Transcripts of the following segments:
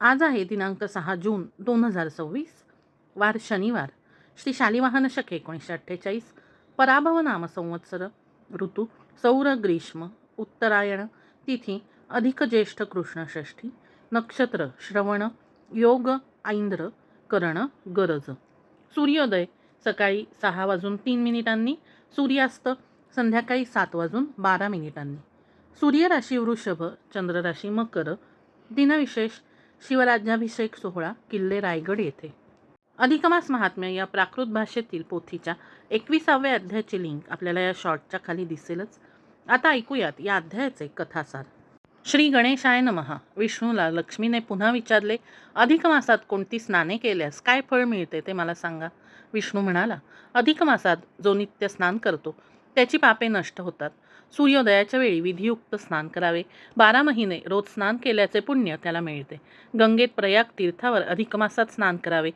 आज आहे दिनांक 6 जून 2026, वार शनिवार, श्री शालिवाहन शके 1948, पराभव नाम संवत्सर, ऋतू सौर ग्रीष्म, उत्तरायण, तिथी अधिक ज्येष्ठ कृष्ण षष्ठी, नक्षत्र श्रवण, योग ऐंद्र, करण गरज. सूर्योदय सकाळी 6:03, सूर्यास्त संध्याकाळी 7:12. सूर्यराशी वृषभ, चंद्रराशी मकर. दिनविशेष शिवराज्याभिषेक सोहळा किल्ले रायगड येथे. अधिकमास महात्म्य या प्राकृत भाषेतील पोथीच्या 21व्या अध्यायाची लिंक आपल्याला या शॉर्टच्या खाली दिसेलच. आता ऐकूयात या अध्यायाचे कथासार. श्री गणेशाय नमः. विष्णूला लक्ष्मीने पुन्हा विचारले, अधिक मासात कोणती स्नाने केल्यास काय फळ मिळते ते मला सांगा. विष्णू म्हणाला, अधिक मासात जो नित्य स्नान करतो त्याची पापे नष्ट होतात. सूर्योदयाच्या वेळी विधियुक्त स्नान करावे. 12 महिने रोज स्नान केल्याचे पुण्य त्याला मिळते. गंगेत प्रयाग तीर्थावर अधिक मासात स्नान करावे.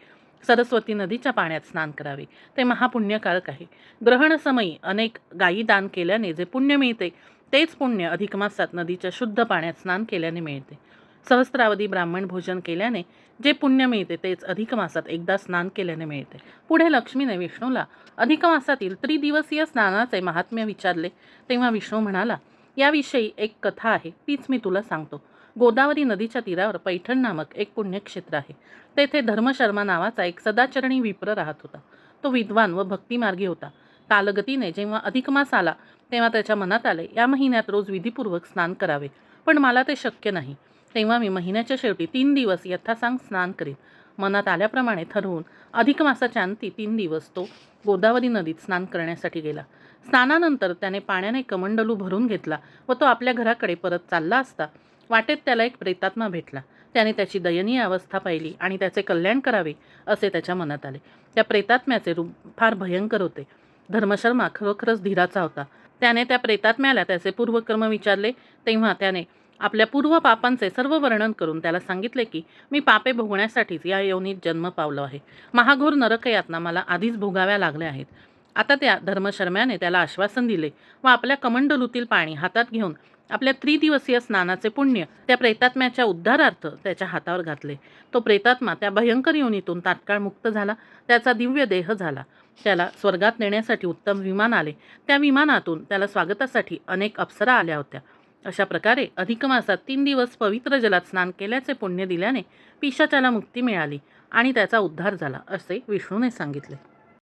सरस्वती नदीच्या पाण्यात स्नान करावे, ते महापुण्यकारक आहे. ग्रहण समयी अनेक गायी दान केल्याने जे पुण्य मिळते तेच पुण्य अधिक मासात नदीच्या शुद्ध पाण्यात स्नान केल्याने मिळते. सहस्त्रावधी ब्राह्मण भोजन केल्याने जे पुण्य मिळते तेच अधिक मासात एकदा स्नान केल्याने मिळते. पुढे लक्ष्मीने विष्णूला अधिक मासातील त्रिदिवसीय स्नानाचे महात्म्य विचारले. तेव्हा विष्णू म्हणाला, याविषयी एक कथा आहे, तीच मी तुला सांगतो. गोदावरी नदीच्या तीरावर पैठण नामक एक पुण्यक्षेत्र आहे. तेथे धर्मशर्मा नावाचा एक सदाचरणी विप्र राहत होता. तो विद्वान व भक्तिमार्गी होता. कालगतीने जेव्हा अधिक मास आला तेव्हा त्याच्या मनात आले, या महिन्यात रोज विधीपूर्वक स्नान करावे, पण मला ते शक्य नाही. तेव्हा मी महिन्याच्या शेवटी 3 दिवस यथासांग स्नान करीन. मनात आल्याप्रमाणे ठरवून अधिक मासाच्या अंती 3 दिवस तो गोदावरी नदीत स्नान करण्यासाठी गेला. स्नानानंतर त्याने पाण्याने कमंडलू भरून घेतला व तो आपल्या घराकडे परत चालला असता वाटेत त्याला एक प्रेतात्मा भेटला. त्याने त्याची दयनीय अवस्था पाहिली आणि त्याचे कल्याण करावे असे त्याच्या मनात आले. त्या प्रेतात्म्याचे रूप फार भयंकर होते. धर्मशर्मा खरोखरच धीराचा होता. त्याने त्या प्रेतात्म्याला त्याचे पूर्वकर्म विचारले. तेव्हा त्याने आपल्या पूर्व पापांचे सर्व वर्णन करून त्याला सांगितले की मी पापे भोगण्यासाठीच या योनीत जन्म पावलो आहे. महाघोर नरकयातना मला आधीच भोगाव्या लागल्या आहेत. आता त्या धर्मशर्म्याने त्याला आश्वासन दिले व आपल्या कमंडलूतील पाणी हातात घेऊन आपल्या त्रिदिवसीय स्नानाचे पुण्य त्या प्रेतात्म्याच्या उद्धारार्थ त्याच्या हातावर घातले. तो प्रेतात्मा त्या भयंकर योनीतून तात्काळ मुक्त झाला. त्याचा दिव्य देह झाला. त्याला स्वर्गात नेण्यासाठी उत्तम विमान आले. त्या विमानातून त्याला स्वागतासाठी अनेक अप्सरा आल्या होत्या. अशा प्रकारे अधिक मासात 3 दिवस पवित्र जलात स्नान केल्याचे पुण्य दिल्याने पिशाचाला मुक्ती मिळाली आणि त्याचा उद्धार झाला असे विष्णूने सांगितले.